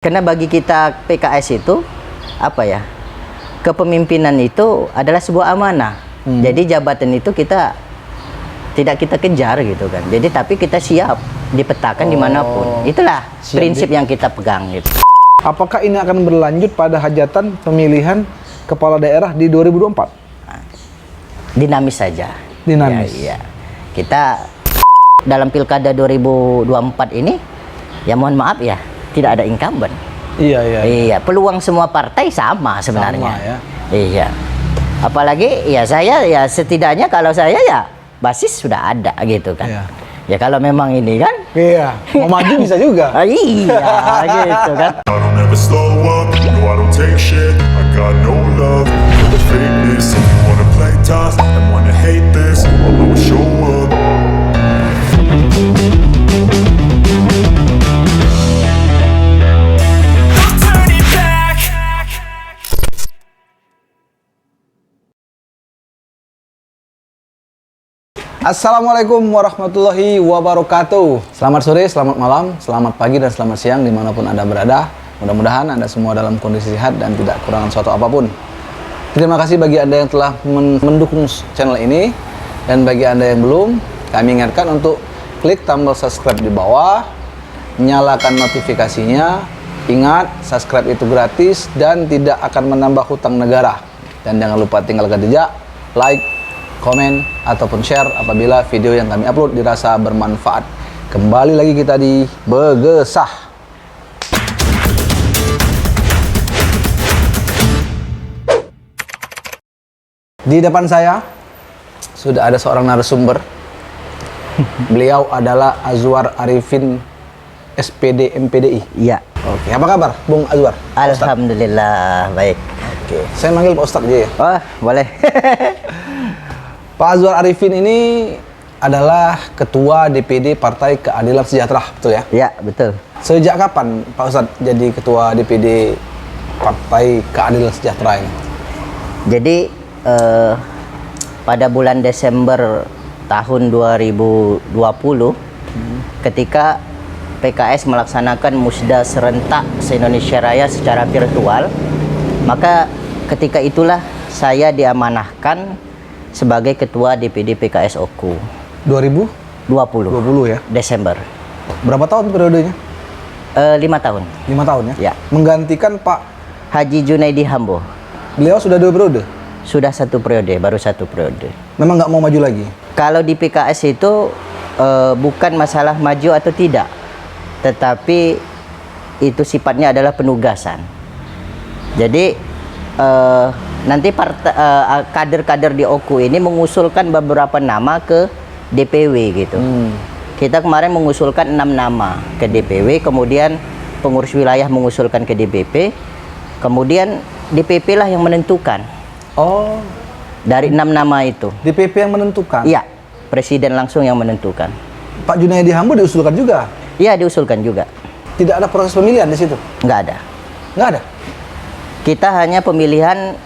Karena bagi kita PKS itu apa ya? Kepemimpinan itu adalah sebuah amanah. Jadi jabatan itu tidak kita kejar gitu kan. Jadi tapi kita siap dipetakan dimanapun. Itulah prinsip yang kita pegang gitu. Apakah ini akan berlanjut pada hajatan pemilihan kepala daerah di 2024? Dinamis saja. Dinamis. Ya, iya. Kita dalam pilkada 2024 ini ya mohon maaf ya, tidak ada incumbent. Iya, peluang semua partai sama sebenarnya. Sama, ya. Iya. Apalagi ya saya ya setidaknya kalau saya ya basis sudah ada gitu kan. Iya. Ya kalau memang ini kan. Iya, mau maju bisa juga. Iya, gitu kan. I don't ever slow up, no I don't take shit. I got no love for the fakeness. If you wanna play tough and wanna hate this, I'll always show up. Assalamualaikum warahmatullahi wabarakatuh. Selamat sore, selamat malam, selamat pagi, dan selamat siang dimanapun Anda berada. Mudah-mudahan Anda semua dalam kondisi sehat dan tidak kekurangan suatu apapun. Terima kasih bagi Anda yang telah mendukung channel ini. Dan bagi Anda yang belum, kami ingatkan untuk klik tombol subscribe di bawah, nyalakan notifikasinya. Ingat, subscribe itu gratis dan tidak akan menambah hutang negara. Dan jangan lupa tinggalkan jejak, like, komen, ataupun share apabila video yang kami upload dirasa bermanfaat. Kembali lagi kita di Begesah. Di depan saya sudah ada seorang narasumber. Beliau adalah Azwar Arifin, SPD MPDI. Iya. Oke, apa kabar Bung Azwar? Alhamdulillah, baik. Oke, saya manggil Pak Ustadz aja ya. Oh, boleh. Pak Azwar Arifin ini adalah Ketua DPD Partai Keadilan Sejahtera, betul ya? Ya, betul. Sejak kapan Pak Ustadz jadi Ketua DPD Partai Keadilan Sejahtera ini? Jadi pada bulan Desember tahun 2020 ketika PKS melaksanakan musda serentak se-Indonesia Raya secara virtual, maka ketika itulah saya diamanahkan sebagai Ketua DPD PKS OKU 2020 ya? Desember. Berapa tahun periodenya? 5 tahun. 5 tahun ya? Ya. Menggantikan Pak Haji Junaidi Hambo. Beliau sudah 2 periode? Sudah 1 periode, baru 1 periode. Memang nggak mau maju lagi? Kalau di PKS itu bukan masalah maju atau tidak, tetapi itu sifatnya adalah penugasan. Jadi nanti kader-kader di OKU ini mengusulkan beberapa nama ke DPW gitu. Kita kemarin mengusulkan 6 nama ke DPW, kemudian pengurus wilayah mengusulkan ke DPP, kemudian DPP lah yang menentukan. Oh, Dari 6 nama itu. DPP yang menentukan? Iya, presiden langsung yang menentukan. Pak Junaidi Hambo diusulkan juga? Iya, diusulkan juga. Tidak ada proses pemilihan di situ? Nggak ada. Nggak ada? Kita hanya pemilihan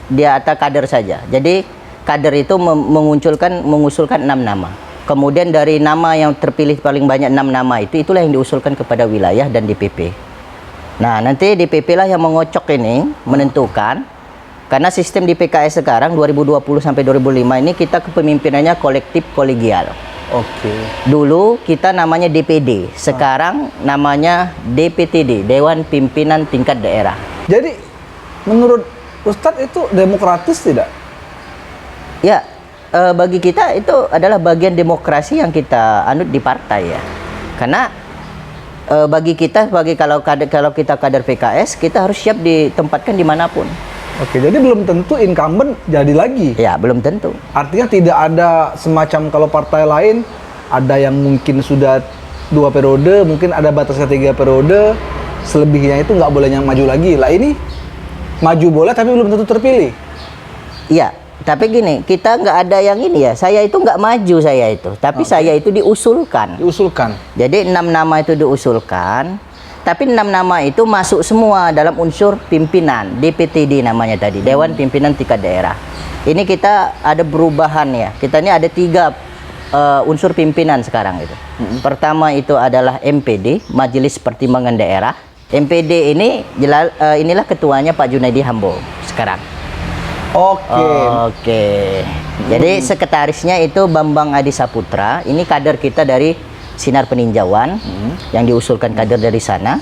di atas kader saja. Jadi kader itu mengusulkan 6 nama. Kemudian dari nama yang terpilih paling banyak 6 nama itulah yang diusulkan kepada wilayah dan DPP. Nah, nanti DPP lah yang mengocok ini, menentukan. Karena sistem di PKS sekarang 2020 sampai 2005 ini kita kepemimpinannya kolektif kolegial. Oke. Dulu kita namanya DPD, sekarang namanya DPTD, Dewan Pimpinan Tingkat Daerah. Jadi menurut Ustadz itu demokratis tidak? Ya, bagi kita itu adalah bagian demokrasi yang kita anut di partai ya. Karena bagi kita, kalau kita kader PKS, kita harus siap ditempatkan dimanapun. Oke, jadi belum tentu incumbent jadi lagi? Ya, belum tentu. Artinya tidak ada semacam kalau partai lain, ada yang mungkin sudah 2 periode, mungkin ada batasnya 3 periode, selebihnya itu nggak boleh yang maju lagi. Lah ini maju boleh tapi belum tentu terpilih. Iya, tapi gini, kita nggak ada yang ini ya. Saya itu nggak maju tapi saya itu diusulkan. Diusulkan. Jadi 6 nama itu diusulkan, tapi 6 nama itu masuk semua dalam unsur pimpinan DPTD namanya tadi, Dewan Pimpinan Tingkat Daerah. Ini kita ada perubahan ya. Kita ini ada 3 unsur pimpinan sekarang itu. Pertama itu adalah MPD, Majelis Pertimbangan Daerah. MPD ini inilah ketuanya Pak Junaidi Hambo sekarang. Oke. Oke. Jadi sekretarisnya itu Bambang Adi Saputra. Ini kader kita dari Sinar Peninjauan yang diusulkan kader dari sana.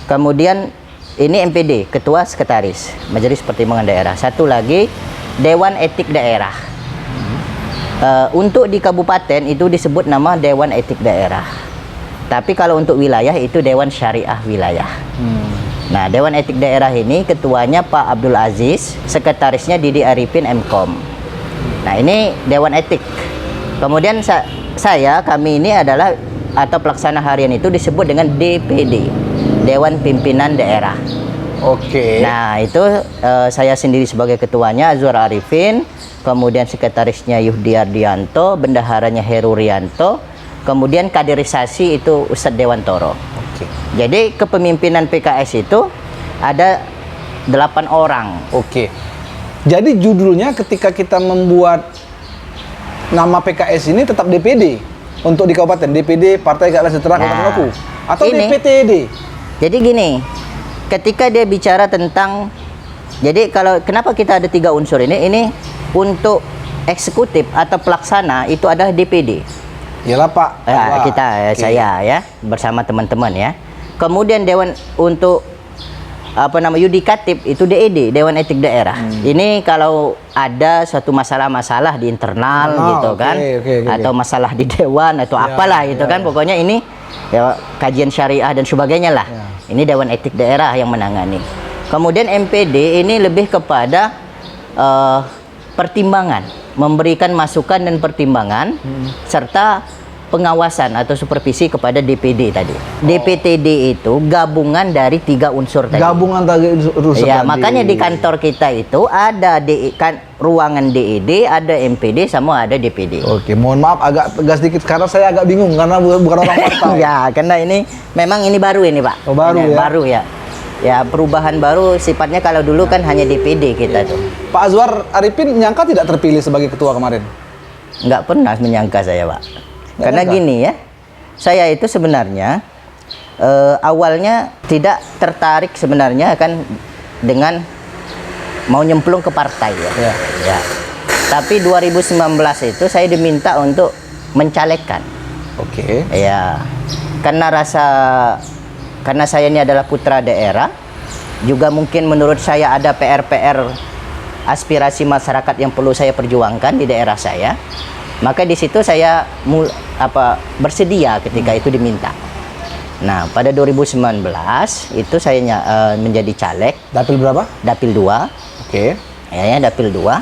Kemudian ini MPD, Ketua Sekretaris Majelis Pertimbangan Daerah. Satu lagi Dewan Etik Daerah. Untuk di kabupaten itu disebut nama Dewan Etik Daerah. Tapi kalau untuk wilayah itu Dewan Syariah Wilayah. Nah, Dewan Etik Daerah ini ketuanya Pak Abdul Aziz, sekretarisnya Didi Arifin Mkom. Nah, ini Dewan Etik. Kemudian kami ini adalah atau pelaksana harian itu disebut dengan DPD, Dewan Pimpinan Daerah. Oke. Nah, itu saya sendiri sebagai ketuanya Azwar Arifin, kemudian sekretarisnya Yuhdi Ardianto, bendaharanya Heru Rianto, kemudian kaderisasi itu Ustadz Dewantoro. Oke. Jadi kepemimpinan PKS itu ada 8 orang. Oke. Jadi judulnya ketika kita membuat nama PKS ini tetap DPD untuk di kabupaten, DPD Partai Keadilan Sejahtera Kabupaten Maluku atau ini, DPTD. Jadi gini, ketika dia bicara tentang, jadi kenapa kita ada 3 unsur ini untuk eksekutif atau pelaksana itu adalah DPD. Iyalah Pak. Saya ya bersama teman-teman ya. Kemudian Dewan untuk yudikatif itu DED, Dewan Etik Daerah. Ini kalau ada suatu masalah-masalah di internal gitu kan, atau masalah di dewan atau apalah gitu kan, pokoknya ini ya, kajian syariah dan sebagainya lah. Ini Dewan Etik Daerah yang menangani. Kemudian MPD ini lebih kepada pertimbangan, memberikan masukan dan pertimbangan serta pengawasan atau supervisi kepada DPD tadi. DPTD itu gabungan dari 3 unsur tadi. Gabungan dari unsur ya, tadi. makanya di kantor kita itu ada ruangan DED, ada MPD, sama ada DPD. Oke, mohon maaf agak tegas dikit karena saya agak bingung karena bukan orang partai. Ya, karena ini memang ini baru ini, Pak. Oh, baru ini, ya. Baru ya. Ya, perubahan baru sifatnya. Kalau dulu kan hanya DPD kita tuh. Pak Azwar Arifin nyangka tidak terpilih sebagai ketua kemarin? Nggak pernah menyangka saya, Pak. Karena nyangka? gini ya, saya itu sebenarnya awalnya tidak tertarik sebenarnya kan dengan mau nyemplung ke partai ya. Ya. Tapi 2019 itu saya diminta untuk mencalekkan. Oke. Ya. Karena saya ini adalah putra daerah, juga mungkin menurut saya ada PR-PR aspirasi masyarakat yang perlu saya perjuangkan di daerah saya. Maka di situ saya bersedia ketika itu diminta. Nah, pada 2019 itu saya menjadi caleg. Dapil berapa? Dapil 2. Oke. Ya, Dapil 2.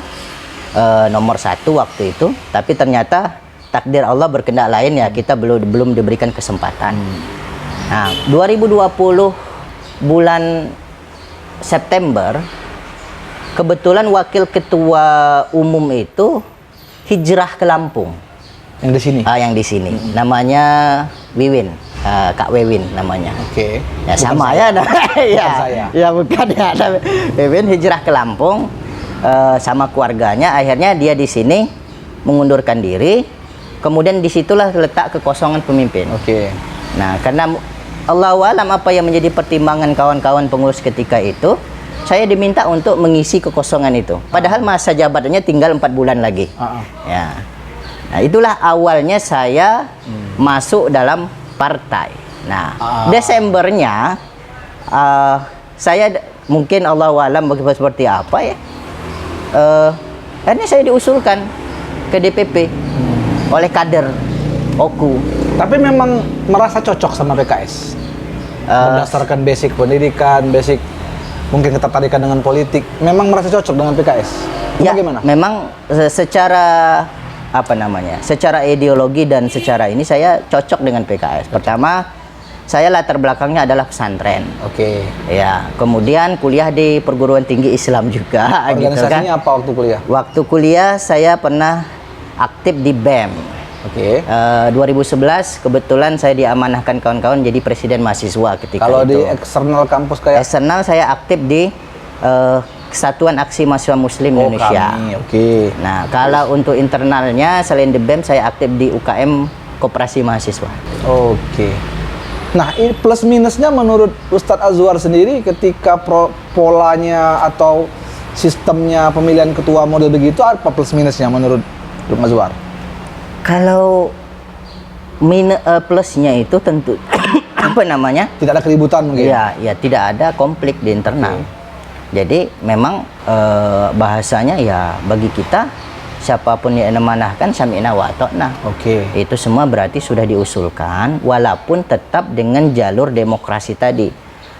Nomor 1 waktu itu. Tapi ternyata takdir Allah berkehendak lain ya, kita belum diberikan kesempatan. Nah, 2020 bulan September kebetulan wakil ketua umum itu hijrah ke Lampung. Yang di sini? Yang di sini. Namanya Wiwin. Kak Wewin namanya. Oke. Ya, bukan sama saya. ya. Bukan saya. Ya bukan ya. Wewin hijrah ke Lampung sama keluarganya. Akhirnya dia di sini mengundurkan diri. Kemudian disitulah letak kekosongan pemimpin. Oke. Nah, karena Allahu alam apa yang menjadi pertimbangan kawan-kawan pengurus ketika itu, saya diminta untuk mengisi kekosongan itu. Padahal masa jabatannya tinggal 4 bulan lagi. Ya. Nah, itulah awalnya saya masuk dalam partai. Nah, Desembernya saya mungkin Allahu alam seperti apa ya. Akhirnya saya diusulkan ke DPP oleh kader OKU. Tapi memang merasa cocok sama PKS? Berdasarkan basic pendidikan, basic mungkin ketertarikan dengan politik, memang merasa cocok dengan PKS? Ya, bagaimana? Memang secara secara ideologi dan secara ini saya cocok dengan PKS. Pertama, saya latar belakangnya adalah pesantren. Oke. Ya, kemudian kuliah di perguruan tinggi Islam juga. Organisasinya gitu kan. apa waktu kuliah? Waktu kuliah saya pernah aktif di BEM. Oke. 2011 kebetulan saya diamanahkan kawan-kawan jadi presiden mahasiswa ketika Kalau itu. di eksternal kampus kayak? Eksternal saya aktif di Kesatuan Aksi Mahasiswa Muslim Indonesia. Kami. Oke. Nah, kalau untuk internalnya selain di BEM saya aktif di UKM Koperasi Mahasiswa. Oke. Nah, ini plus minusnya menurut Ustadz Azwar sendiri ketika polanya atau sistemnya pemilihan ketua model begitu, apa plus minusnya menurut Azwar? Kalau plusnya itu tentu apa namanya? Tidak ada keributan mungkin? Ya tidak ada konflik di internal. Jadi memang bahasanya ya bagi kita siapapun yang memanahkan sami'na wa ata'na. Itu semua berarti sudah diusulkan walaupun tetap dengan jalur demokrasi tadi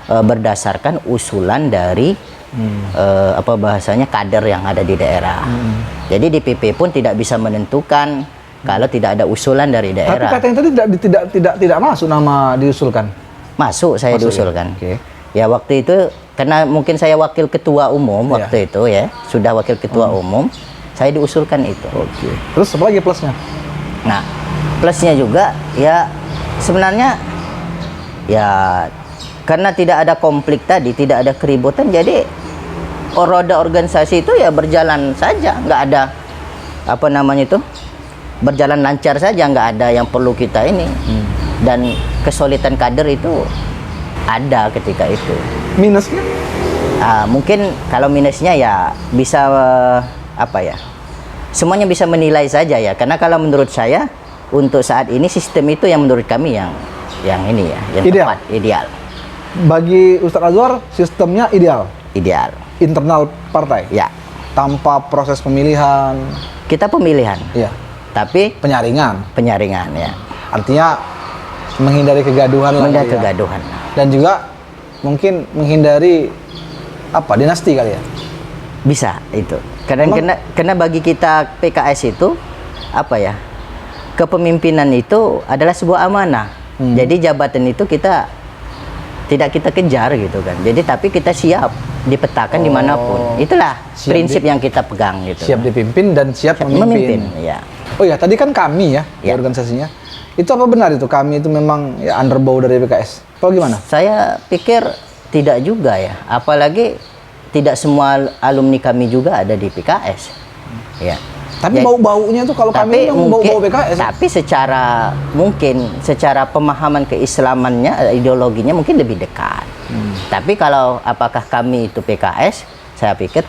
berdasarkan usulan dari apa bahasanya kader yang ada di daerah. Jadi DPP pun tidak bisa menentukan kalau tidak ada usulan dari daerah. Tapi kata yang tadi tidak masuk nama diusulkan. Masuk saya diusulkan. Ya waktu itu karena mungkin saya wakil ketua umum waktu itu ya, sudah wakil ketua umum, saya diusulkan itu. Terus apa lagi plusnya? Nah, plusnya juga ya sebenarnya ya karena tidak ada konflik tadi, tidak ada keributan, jadi roda organisasi itu ya berjalan saja, nggak ada apa namanya itu, berjalan lancar saja, nggak ada yang perlu kita ini. Dan kesulitan kader itu ada ketika itu. Minusnya? Mungkin kalau minusnya ya bisa apa ya? Semuanya bisa menilai saja ya. Karena kalau menurut saya untuk saat ini sistem itu yang menurut kami yang ini ya, yang ideal. tepat, ideal. Bagi Ustadz Azwar sistemnya ideal. Ideal. Internal partai. Ya. Tanpa proses pemilihan. Kita pemilihan. Iya. Tapi penyaringan ya. Artinya menghindari kegaduhan lah. Menghindari kegaduhan. Dan juga mungkin menghindari apa dinasti kali ya. Bisa itu. Karena bagi kita PKS itu apa ya? Kepemimpinan itu adalah sebuah amanah. Jadi jabatan itu tidak kita kejar gitu kan. Jadi tapi kita siap dipetakan dimanapun. Itulah prinsip yang kita pegang gitu. Siap dipimpin dan siap memimpin. Ya. Oh ya, tadi kan kami ya, organisasinya. Itu apa benar itu kami itu memang ya underbow dari PKS? Atau gimana? Saya pikir tidak juga ya. Apalagi tidak semua alumni kami juga ada di PKS. Ya. Tapi bau-baunya tuh kalau kami memang bau-bau PKS. Tapi secara pemahaman keislamannya, ideologinya mungkin lebih dekat. Tapi kalau apakah kami itu PKS, saya pikir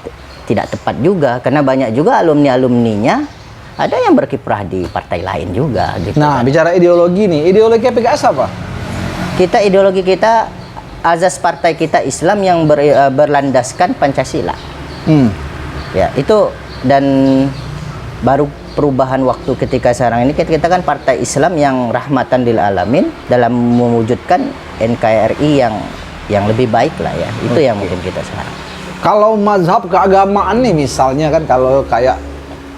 tidak tepat juga karena banyak juga alumni-alumninya ada yang berkiprah di partai lain juga gitu. Nah, bicara ideologi nih, ideologi PKS apa? Ideologi kita azas partai kita Islam yang berlandaskan Pancasila. Ya, itu dan baru perubahan waktu ketika sekarang ini kita kan partai Islam yang rahmatan lil alamin dalam mewujudkan NKRI yang lebih baik lah ya. Itu yang mungkin kita sekarang. Kalau mazhab keagamaan nih misalnya kan kalau kayak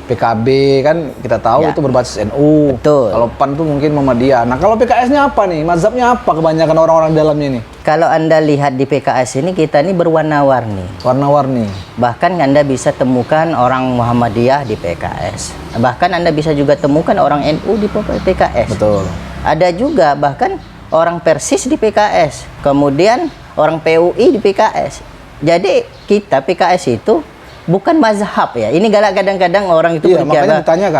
PKB kan kita tahu itu berbasis NU. Betul. Kalau PAN tuh mungkin Muhammadiyah. Nah kalau PKS-nya apa nih? Mazhabnya apa kebanyakan orang-orang dalamnya nih? Kalau Anda lihat di PKS ini kita ini berwarna-warni. Warna-warni. Bahkan Anda bisa temukan orang Muhammadiyah di PKS. Bahkan Anda bisa juga temukan orang NU di PKS. Betul. Ada juga bahkan orang Persis di PKS. Kemudian orang PUI di PKS. Jadi kita PKS itu bukan mazhab ya. Ini kadang-kadang orang itu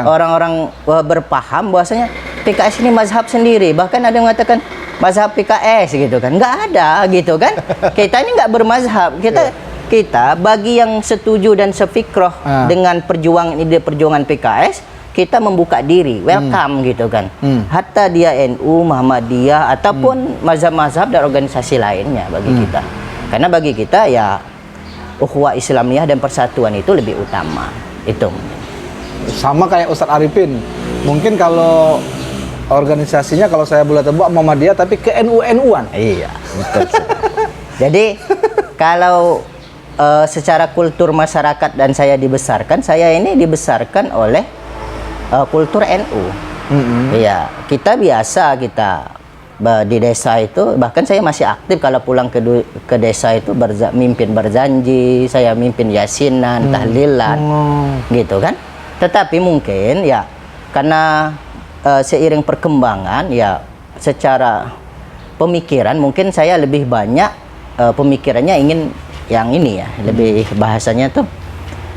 orang-orang berpaham bahwasanya PKS ini mazhab sendiri. Bahkan ada yang mengatakan mazhab PKS gitu kan. Nggak ada gitu kan. Kita ini nggak bermazhab. Kita bagi yang setuju dan sefikroh dengan perjuangan PKS, kita membuka diri, welcome gitu kan. Hatta dia NU, Muhammadiyah ataupun mazhab-mazhab dan organisasi lainnya bagi kita. Karena bagi kita ya ukhuwah Islamiyah dan persatuan itu lebih utama. Itu sama kayak Ustadz Arifin. Mungkin kalau organisasinya kalau saya boleh tebak Muhammadiyah tapi ke NU-NU-an. Iya, betul. Jadi kalau secara kultur masyarakat dan saya ini dibesarkan oleh kultur NU. Iya, kita biasa di desa itu, bahkan saya masih aktif kalau pulang ke desa itu mimpin berjanji, saya mimpin yasinan, tahlilan, gitu kan. Tetapi mungkin ya karena seiring perkembangan ya secara pemikiran mungkin saya lebih banyak pemikirannya ingin yang ini ya, lebih bahasanya tuh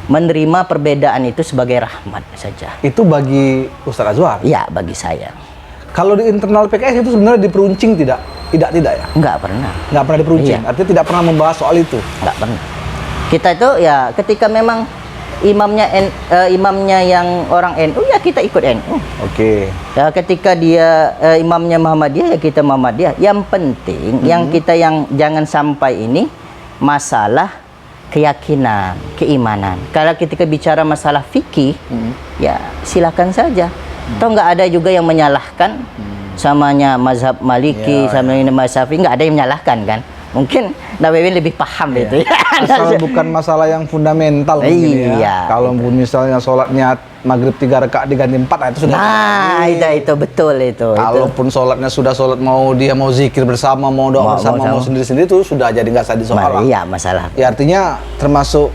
menerima perbedaan itu sebagai rahmat saja. Itu bagi Ustadz Azwar? Iya, bagi saya. Kalau di internal PKS itu sebenarnya diperuncing tidak? Tidak ya? Nggak pernah. Nggak pernah diperuncing. Iya. Artinya tidak pernah membahas soal itu. Nggak pernah. Kita itu ya ketika memang imamnya yang orang NU ya kita ikut NU. Oke. Ya, ketika dia imamnya Muhammadiyah ya kita Muhammadiyah. Yang penting yang kita yang jangan sampai ini masalah keyakinan, keimanan. Kalau ketika bicara masalah fikih, ya silakan saja. Toh nggak ada juga yang menyalahkan samanya mazhab Maliki, sama ini mazhab Syafi'i, nggak ada yang menyalahkan kan. Mungkin Nawawi lebih paham itu ya. Asal bukan masalah yang fundamental mungkin ya. Kalau misalnya sholatnya maghrib 3 rakaat diganti 4, nah itu sudah. Nah, itu betul itu. Kalaupun sholatnya sudah sholat mau zikir bersama, mau doa bersama, mau sendiri-sendiri itu sudah jadi nggak sah di soal. Iya, masalah. Ya artinya termasuk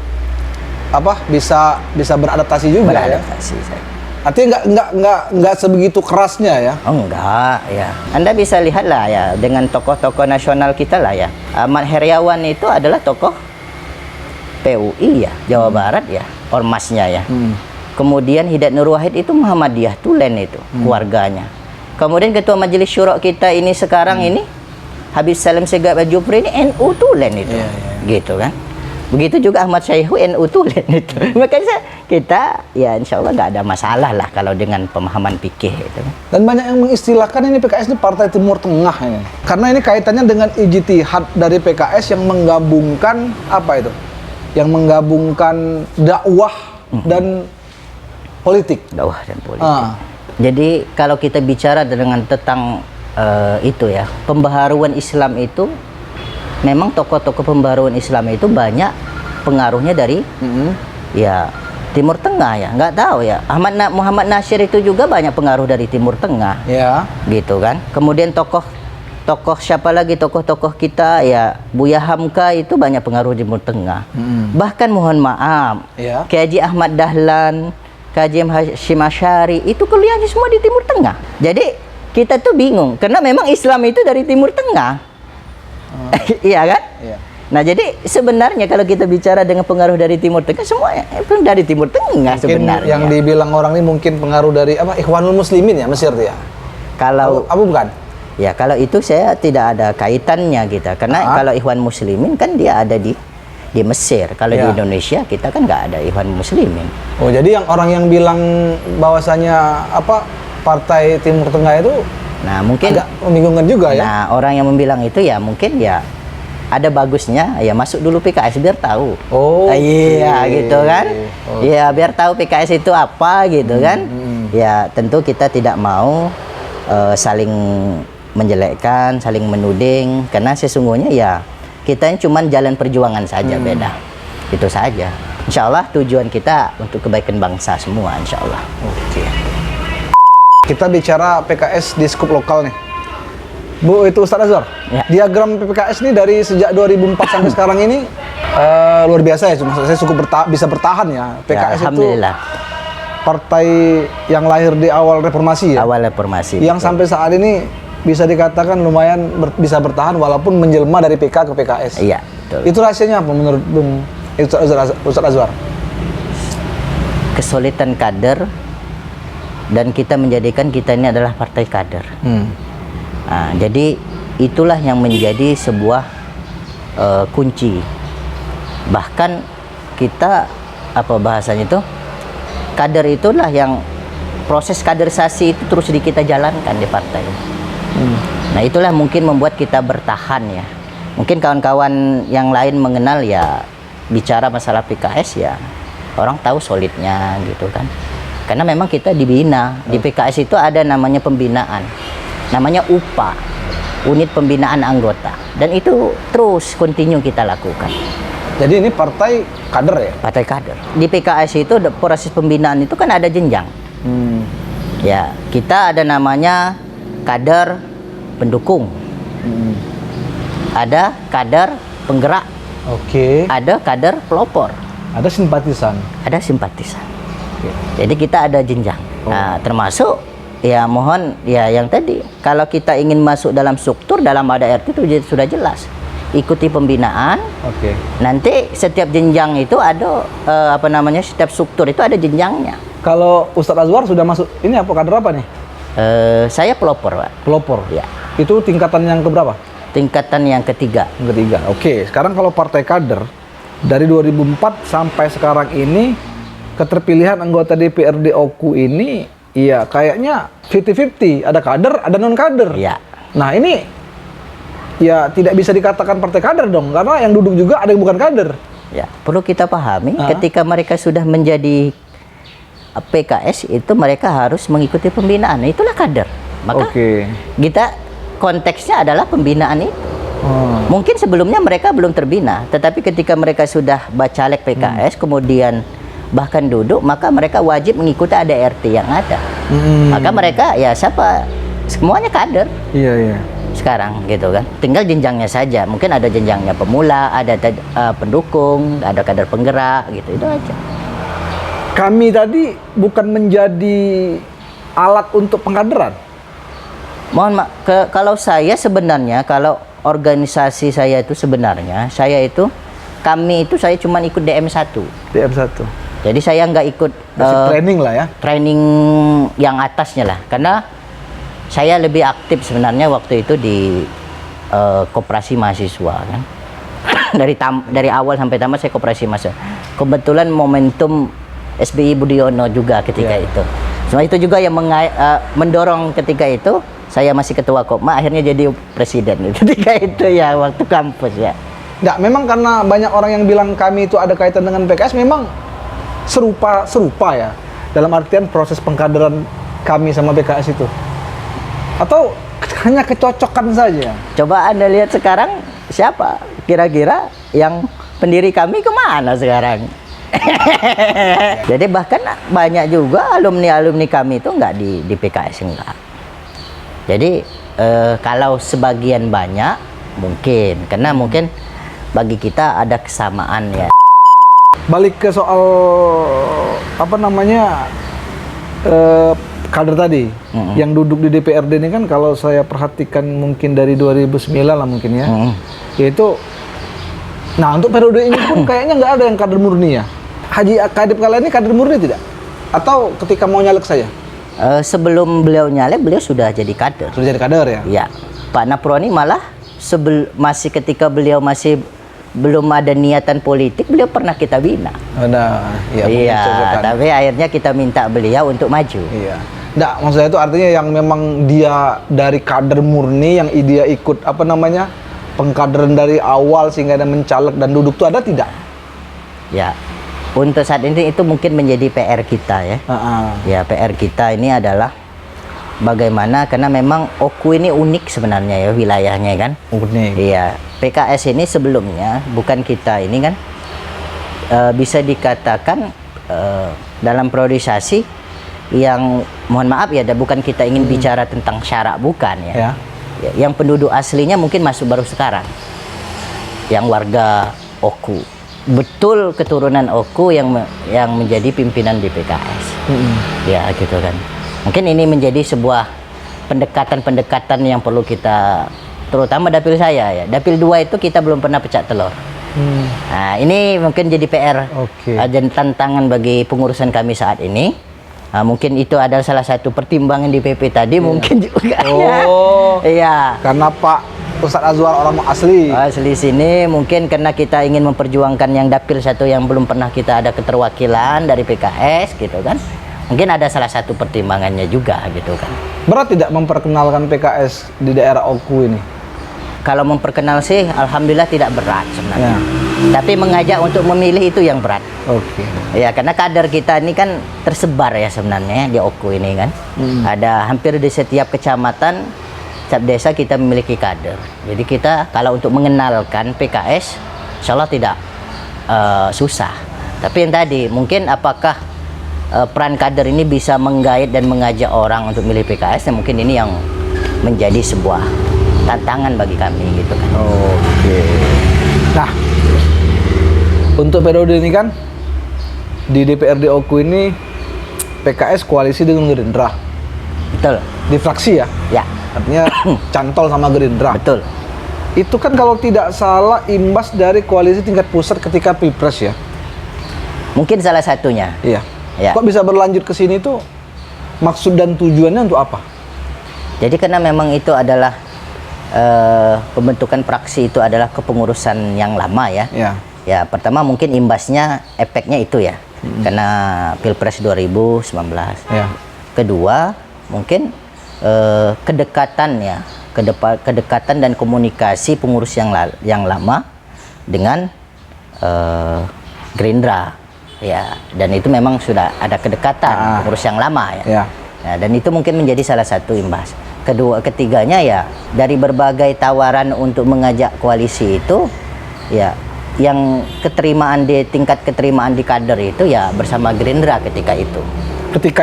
bisa beradaptasi juga beradaptasi, ya. Artinya nggak sebegitu kerasnya ya? Oh enggak ya. Anda bisa lihatlah ya dengan tokoh-tokoh nasional kita lah ya. Ahmad Heriawan itu adalah tokoh PUI ya, Jawa Barat ya, ormasnya ya. Kemudian Hidayat Nur Wahid itu Muhammadiyah Tulen itu keluarganya. Kemudian Ketua Majelis Syuro kita ini sekarang ini Habib Salim Segaf Al-Jufri ini NU Tulen itu, gitu kan. Begitu juga Ahmad Syaihu NU Tulen itu. Makanya kita ya insya Allah nggak ada masalah lah kalau dengan pemahaman fikih itu. Dan banyak yang mengistilahkan ini PKS ini Partai Timur Tengah ini. Karena ini kaitannya dengan ijtihad dari PKS yang menggabungkan apa itu? Yang menggabungkan dakwah dan politik. Dakwah dan politik. Jadi kalau kita bicara dengan tentang itu ya, pembaharuan Islam itu memang tokoh-tokoh pembaruan Islam itu banyak pengaruhnya dari ya Timur Tengah ya, nggak tahu ya. Muhammad Nasyir itu juga banyak pengaruh dari Timur Tengah, ya, gitu kan. Kemudian tokoh siapa lagi tokoh-tokok kita ya, Buya Hamka itu banyak pengaruh Timur Tengah. Bahkan mohon maaf, Kiai Haji Ahmad Dahlan, Kiai Haji Hashim Asy'ari itu kuliahnya semua di Timur Tengah. Jadi kita tuh bingung karena memang Islam itu dari Timur Tengah. Iya kan? Iya. Nah jadi sebenarnya kalau kita bicara dengan pengaruh dari Timur Tengah, semuanya itu dari Timur Tengah mungkin sebenarnya. Yang dibilang orang ini mungkin pengaruh dari apa? Ikhwanul Muslimin ya, Mesir ya? Kalau apa bukan? Ya kalau itu saya tidak ada kaitannya kita, karena kalau Ikhwan Muslimin kan dia ada di Mesir. Kalau di Indonesia kita kan nggak ada Ikhwan Muslimin. Oh jadi yang orang yang bilang bahwasanya apa Partai Timur Tengah itu nah mungkin agak membingungkan juga ya. Nah orang yang membilang itu ya mungkin ya ada bagusnya ya masuk dulu PKS biar tahu. Oh iya gitu kan. Ya biar tahu PKS itu apa gitu kan. Ya tentu kita tidak mau saling menjelekkan, saling menuding, karena sesungguhnya ya kita cuma jalan perjuangan saja, beda itu saja. Insya Allah tujuan kita untuk kebaikan bangsa semua, insya Allah. Oke. Kita bicara PKS di skup lokal nih. Bu, itu Ustadz Azwar. Ya. Diagram PKS ini dari sejak 2004 sampai sekarang ini luar biasa ya. Cuma saya cukup bisa bertahan ya. PKS ya, alhamdulillah. Itu partai yang lahir di awal reformasi ya. Awal reformasi. Yang betul. Sampai saat ini bisa dikatakan lumayan bisa bertahan walaupun menjelma dari PK ke PKS. Iya, betul. Itu rahasianya apa menurut Bung Ustadz Azwar? Kesulitan kader. Dan kita menjadikan kita ini adalah partai kader. Nah, jadi itulah yang menjadi sebuah kunci. Bahkan kita apa bahasanya itu, kader itulah yang proses kaderisasi itu terus kita jalankan di partai. Nah itulah mungkin membuat kita bertahan ya. Mungkin kawan-kawan yang lain mengenal ya bicara masalah PKS ya orang tahu solidnya gitu kan. Karena memang kita dibina. Di PKS itu ada namanya pembinaan. Namanya UPA, Unit Pembinaan Anggota. Dan itu terus continue kita lakukan. Jadi ini partai kader ya? Partai kader. Di PKS itu proses pembinaan itu kan ada jenjang. Ya, kita ada namanya kader pendukung. Ada kader penggerak. Oke. Ada kader pelopor. Ada simpatisan. Ada simpatisan. Jadi kita ada jenjang. Nah, termasuk ya mohon ya yang tadi kalau kita ingin masuk dalam struktur dalam ADART itu sudah jelas. Ikuti pembinaan. Oke. Nanti setiap jenjang itu ada setiap struktur itu ada jenjangnya. Kalau Ustadz Azwar sudah masuk ini apa kader apa nih? Saya pelopor, Pak. Pelopor. Ya. Itu tingkatan yang keberapa? Tingkatan yang ketiga. Yang ketiga. Oke, sekarang kalau partai kader dari 2004 sampai sekarang ini keterpilihan anggota DPRD OKU ini ya kayaknya 50-50, ada kader, ada non kader. Ya. Nah, ini ya tidak bisa dikatakan partai kader dong, karena yang duduk juga ada yang bukan kader. Ya, perlu kita pahami ketika mereka sudah menjadi PKS itu mereka harus mengikuti pembinaan. Itulah kader. Maka kita konteksnya adalah pembinaan itu. Mungkin sebelumnya mereka belum terbina, tetapi ketika mereka sudah bacalek PKS kemudian bahkan duduk, maka mereka wajib mengikuti ADRT yang ada. Maka mereka ya siapa? Semuanya kader. Iya, iya. Sekarang gitu kan. Tinggal jenjangnya saja. Mungkin ada jenjangnya pemula, ada pendukung, ada kader penggerak gitu. Itu aja. Kami tadi bukan menjadi alat untuk pengkaderan. Mohon maaf, kalau saya sebenarnya, kalau organisasi saya itu sebenarnya, kami itu saya cuma ikut DM1. DM1. Jadi saya nggak ikut training lah ya. Training yang atasnya lah. Karena saya lebih aktif sebenarnya waktu itu di koperasi mahasiswa kan. dari awal sampai tamat saya koperasi mahasiswa. Kebetulan momentum SBY Budiono juga ketika itu. Semua itu juga yang mendorong ketika itu. Saya masih ketua Kopma, akhirnya jadi presiden ketika itu ya, waktu kampus ya. Nggak, memang karena banyak orang yang bilang kami itu ada kaitan dengan PKS, memang serupa ya. Dalam artian proses pengkaderan kami sama PKS itu. Atau hanya kecocokan saja? Coba Anda lihat sekarang, siapa kira-kira yang pendiri kami kemana sekarang? Jadi bahkan banyak juga alumni-alumni kami itu nggak di PKS, enggak. Jadi kalau sebagian banyak mungkin, karena mungkin bagi kita ada kesamaan ya. Balik ke soal apa namanya kader tadi yang duduk di DPRD ini kan, kalau saya perhatikan mungkin dari 2009 lah mungkin ya, yaitu nah untuk periode ini pun kayaknya nggak ada yang kader murni ya. Haji Kadep kalian ini kader murni tidak? Atau ketika mau nyalek saya? Sebelum beliau nyalek, beliau sudah jadi kader. Sudah jadi kader ya? Ya, Pak Naproni malah masih ketika beliau masih belum ada niatan politik, beliau pernah kita bina. Ada, ya. Iya, tapi akhirnya kita minta beliau untuk maju. Iya. Nggak, maksudnya itu artinya yang memang dia dari kader murni, yang dia ikut apa namanya pengkaderan dari awal sehingga dia mencalek dan duduk itu ada tidak? Ya. Untuk saat ini itu mungkin menjadi PR kita ya. Ya, PR kita ini adalah bagaimana, karena memang OKU ini unik sebenarnya ya wilayahnya kan. Unik. Iya, PKS ini sebelumnya bukan kita ini kan bisa dikatakan dalam priorisasi yang mohon maaf ya, bukan kita ingin bicara tentang syarat, bukan ya. Yang penduduk aslinya mungkin masuk baru sekarang. Yang warga OKU. Betul keturunan OKU yang menjadi pimpinan di PKS. Ya gitu kan. Mungkin ini menjadi sebuah pendekatan-pendekatan yang perlu kita, terutama dapil saya ya. Dapil 2 itu kita belum pernah pecah telur. Nah, ini mungkin jadi PR dan tantangan bagi pengurusan kami saat ini. Nah, mungkin itu adalah salah satu pertimbangan di PP tadi mungkin juga. Iya. Karena Pak Ustadz Azwar orang asli sini, mungkin karena kita ingin memperjuangkan yang dapil 1 yang belum pernah kita ada keterwakilan dari PKS gitu kan. Mungkin ada salah satu pertimbangannya juga gitu kan. Berat tidak memperkenalkan PKS di daerah OKU ini? Kalau memperkenal sih alhamdulillah tidak berat sebenarnya. Tapi mengajak untuk memilih itu yang berat. Ya, karena kader kita ini kan tersebar ya sebenarnya di OKU ini kan. Ada hampir di setiap kecamatan, setiap desa kita memiliki kader. Jadi kita kalau untuk mengenalkan PKS, insya Allah tidak susah. Tapi yang tadi, mungkin apakah peran kader ini bisa menggait dan mengajak orang untuk milih PKS, ya mungkin ini yang menjadi sebuah tantangan bagi kami gitu kan. Nah, untuk periode ini kan di DPRD OKU ini PKS koalisi dengan Gerindra. Betul. Di fraksi ya? Ya. Artinya cantol sama Gerindra. Betul. Itu kan kalau tidak salah imbas dari koalisi tingkat pusat ketika Pilpres ya? Mungkin salah satunya. Iya. Ya. Kok bisa berlanjut ke sini tuh? Maksud dan tujuannya untuk apa? Jadi karena memang itu adalah pembentukan fraksi itu adalah kepengurusan yang lama ya. Ya. Ya, pertama mungkin imbasnya, efeknya itu ya. Karena Pilpres 2019. Ya. Kedua, mungkin kedekatan ya, kedekatan dan komunikasi pengurus yang lama dengan Gerindra ya, dan itu memang sudah ada kedekatan pengurus yang lama ya. Ya. Nah, dan itu mungkin menjadi salah satu imbas. Ketiganya ya, dari berbagai tawaran untuk mengajak koalisi itu ya, yang tingkat keterimaan di kader itu ya bersama Gerindra ketika itu. Ketika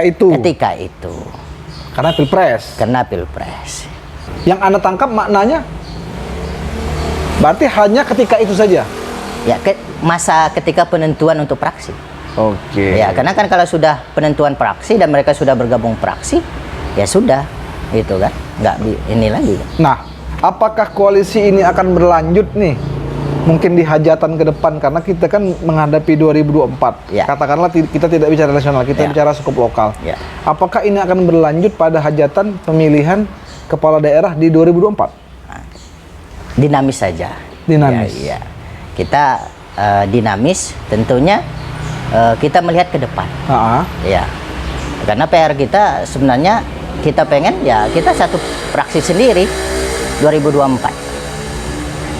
itu. Karena Pilpres. Yang Anda tangkap maknanya berarti hanya ketika itu saja? Ya, masa ketika penentuan untuk fraksi. Oke. Ya, karena kan kalau sudah penentuan fraksi dan mereka sudah bergabung fraksi, ya sudah, gitu kan. Nggak ini lagi. Nah, apakah koalisi ini akan berlanjut nih? Mungkin di hajatan ke depan, karena kita kan menghadapi 2024. Ya. Katakanlah kita tidak bicara nasional, kita Ya. bicara skup lokal. Ya. Apakah ini akan berlanjut pada hajatan pemilihan kepala daerah di 2024? Dinamis saja. Dinamis. Ya, ya. Kita dinamis, tentunya kita melihat ke depan. Ya. Karena PR kita sebenarnya kita pengen ya kita satu fraksi sendiri 2024.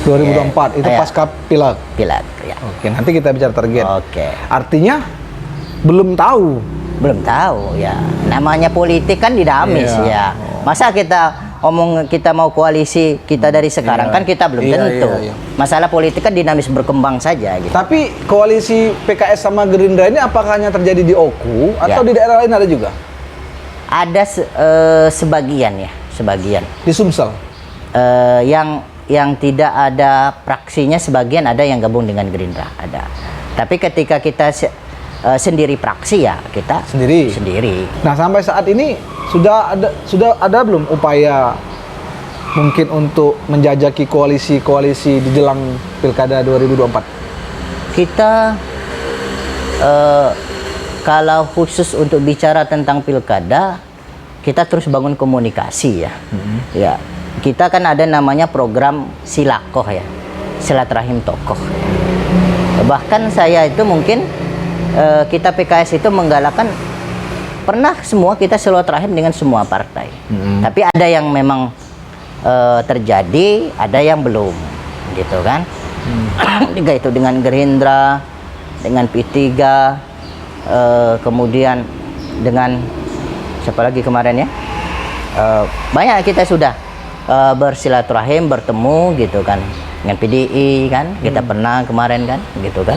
2024 itu Ya. pasca pileg. Pileg, ya. Oke, nanti kita bicara target. Oke. Artinya belum tahu. Belum tahu ya. Namanya politik kan dinamis Iya. ya. Masa kita kita mau koalisi kita dari sekarang Iya. kan kita belum Iya, tentu. iya, iya. Masalah politik kan dinamis berkembang saja gitu. Tapi koalisi PKS sama Gerindra ini apakah hanya terjadi di Oku atau Ya. di daerah lain ada juga? Ada sebagian ya, sebagian. Di Sumsel. Yang tidak ada fraksinya, sebagian ada yang gabung dengan Gerindra, ada. Tapi ketika kita sendiri fraksi ya kita sendiri. Nah, sampai saat ini sudah ada belum upaya mungkin untuk menjajaki koalisi di jelang Pilkada 2024? Kita kalau khusus untuk bicara tentang pilkada, kita terus bangun komunikasi ya. Ya, kita kan ada namanya program Silakoh ya, silaturahim tokoh. Bahkan saya itu mungkin kita PKS itu menggalakkan pernah semua kita silaturahim dengan semua partai. Tapi ada yang memang terjadi, ada yang belum, gitu kan? Juga itu dengan Gerindra, dengan P3, kemudian dengan siapa lagi kemarin ya? Banyak kita sudah bersilaturahim, bertemu gitu kan, dengan PDI kan, kita pernah kemarin kan, gitu kan.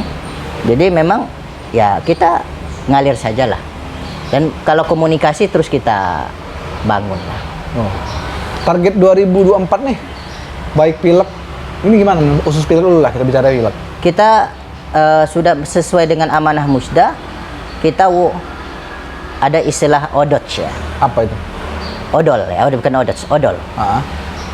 Jadi memang ya kita ngalir sajalah. Dan kalau komunikasi terus kita bangun lah. Target 2024 nih, baik pilek, ini gimana? Usus pilek dulu lah, kita bicara pilek. Kita sudah sesuai dengan amanah musda, kita ada istilah ODOT ya. Apa itu? Odol ya, bukan ODOT, odol.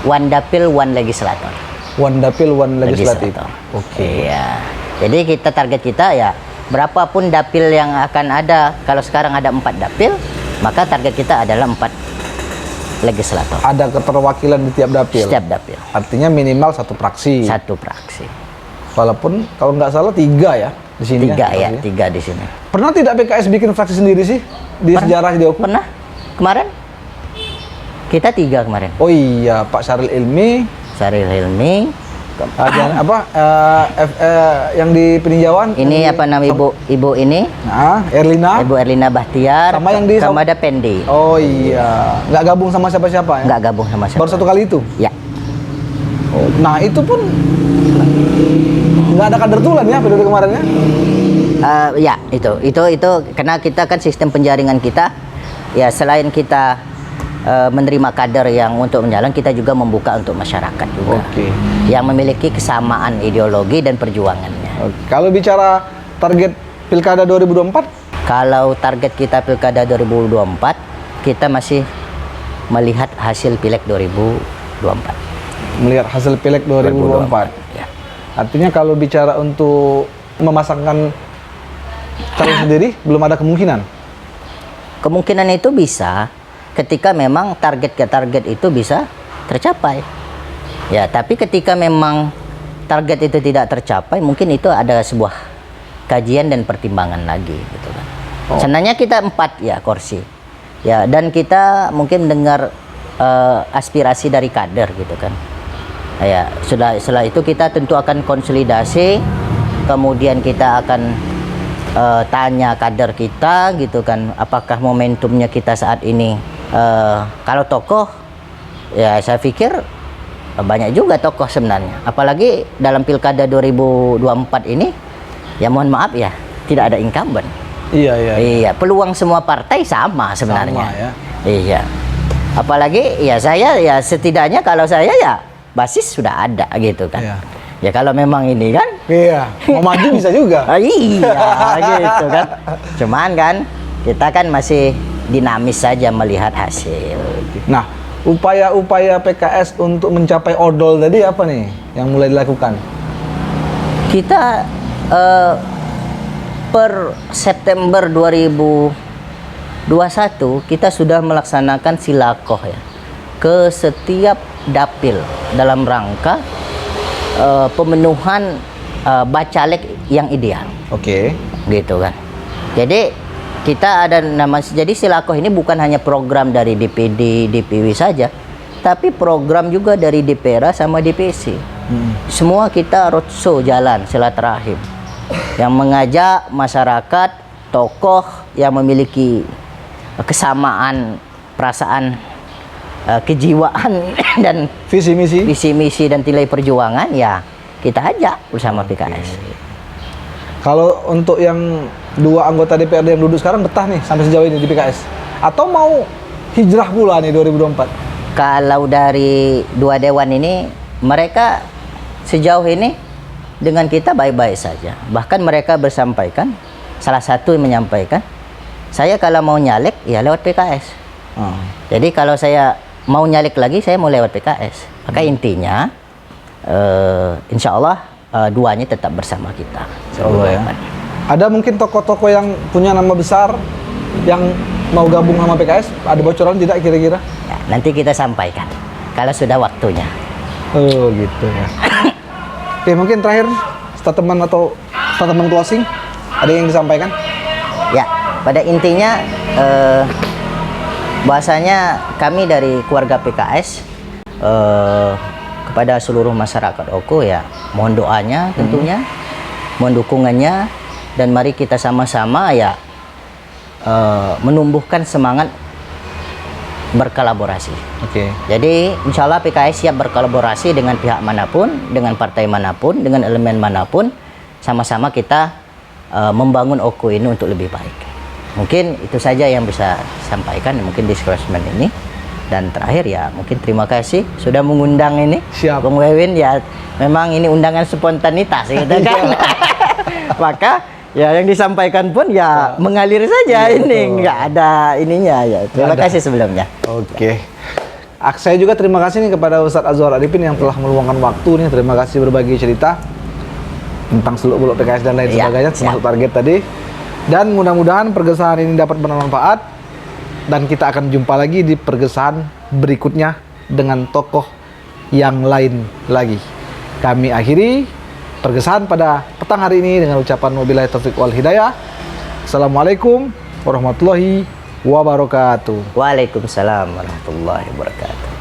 One dapil, one legislator. One dapil, one legislatif. Oke. Iya. Jadi target kita ya, berapapun dapil yang akan ada, kalau sekarang ada 4 dapil, maka target kita adalah 4 legislator. Ada keterwakilan di tiap dapil. Setiap dapil. Artinya minimal satu fraksi. Satu fraksi. Walaupun kalau nggak salah 3 ya di sini. 3 ya, 3 di sini. Pernah tidak PKS bikin fraksi sendiri sih di sejarah di Oku? Pernah? Kemarin? Kita 3 kemarin. Oh iya, Pak Syaril Ilmi, Syaril Hilmi, yang di peninjauan. ini apa nama ibu ini? Erlina. Ibu Erlina Bahtiar. Sama yang di sama ada Pendi. Oh iya, nggak gabung sama siapa-siapa ya? Nggak gabung sama siapa. Baru satu kali itu? Ya. Nah itu pun nggak ada kader tulen ya periode kemarin ya? Ya itu karena kita kan sistem penjaringan kita ya, selain kita menerima kader yang untuk menjalan, kita juga membuka untuk masyarakat juga. Oke. Yang memiliki kesamaan ideologi dan perjuangannya. Oke. Kalau bicara target Pilkada 2024? Kalau target kita Pilkada 2024, kita masih melihat hasil Pileg 2024. Melihat hasil Pileg 2024. Ya. Artinya kalau bicara untuk memasangkan calon sendiri, belum ada kemungkinan? Kemungkinan itu bisa, ketika memang target itu bisa tercapai. Ya, tapi ketika memang target itu tidak tercapai, mungkin itu ada sebuah kajian dan pertimbangan lagi gitu kan. Sebenarnya kita 4 ya kursi. Ya, dan kita mungkin dengar aspirasi dari kader gitu kan. Ya, setelah itu kita tentu akan konsolidasi, kemudian kita akan tanya kader kita gitu kan, apakah momentumnya kita saat ini. Kalau tokoh, ya saya pikir banyak juga tokoh sebenarnya. Apalagi dalam pilkada 2024 ini, ya mohon maaf ya, tidak ada incumbent. Iya, peluang semua partai sama sebenarnya. Sama, ya. Iya. Apalagi ya saya ya setidaknya kalau saya ya basis sudah ada gitu kan. Iya. Ya kalau memang ini kan. Iya, mau maju bisa juga. Iya gitu kan. Cuman kan kita kan masih dinamis saja melihat hasil. Nah, upaya-upaya PKS untuk mencapai odol tadi apa nih yang mulai dilakukan? Kita per September 2021 kita sudah melaksanakan silakoh ya ke setiap dapil dalam rangka pemenuhan bacalek yang ideal. Oke. Gitu kan. Jadi kita ada jadi silakoh ini bukan hanya program dari DPD, DPW saja, tapi program juga dari DPRA sama DPC. Semua kita roadshow jalan silaturahim yang mengajak masyarakat, tokoh yang memiliki kesamaan perasaan, kejiwaan dan Visi misi dan nilai perjuangan, ya kita ajak bersama PKS. Kalau untuk yang 2 anggota DPRD yang duduk sekarang betah nih sampai sejauh ini di PKS? Atau mau hijrah pula nih 2024? Kalau dari 2 dewan ini, mereka sejauh ini dengan kita baik-baik saja. Bahkan mereka bersampaikan, salah satu yang menyampaikan, saya kalau mau nyalek ya lewat PKS. Jadi kalau saya mau nyalek lagi, saya mau lewat PKS. Maka intinya, insya Allah duanya tetap bersama kita. Insya Allah ya. Ada mungkin tokoh-tokoh yang punya nama besar yang mau gabung sama PKS? Ada bocoran tidak kira-kira? Ya, nanti kita sampaikan kalau sudah waktunya. Oh gitu ya. Oke, mungkin terakhir statement atau statement closing, ada yang disampaikan? Ya, pada intinya bahasanya kami dari keluarga PKS kepada seluruh masyarakat Oku ya, mohon doanya tentunya, mohon dukungannya, dan mari kita sama-sama ya menumbuhkan semangat berkolaborasi. Oke. Jadi insya Allah PKS siap berkolaborasi dengan pihak manapun, dengan partai manapun, dengan elemen manapun, sama-sama kita membangun Oku ini untuk lebih baik. Mungkin itu saja yang bisa sampaikan, mungkin disclosure ini. Dan terakhir ya mungkin terima kasih sudah mengundang ini. Siap. Bung Wewin ya, memang ini undangan spontanitas gitu kan. Maka ya yang disampaikan pun ya mengalir saja, ini nggak ada ininya ya. Terima kasih sebelumnya. Oke. Saya juga terima kasih nih kepada Ustadz Azwar Arifin yang telah meluangkan waktu nih. Terima kasih berbagi cerita tentang seluk-beluk PKS dan lain sebagainya, termasuk target tadi. Dan mudah-mudahan pergesahan ini dapat bermanfaat, dan kita akan jumpa lagi di pergesahan berikutnya dengan tokoh yang lain lagi. Kami akhiri pergesahan pada petang hari ini dengan ucapan wabillahi taufiq wal hidayah. Assalamualaikum warahmatullahi wabarakatuh. Waalaikumsalam warahmatullahi wabarakatuh.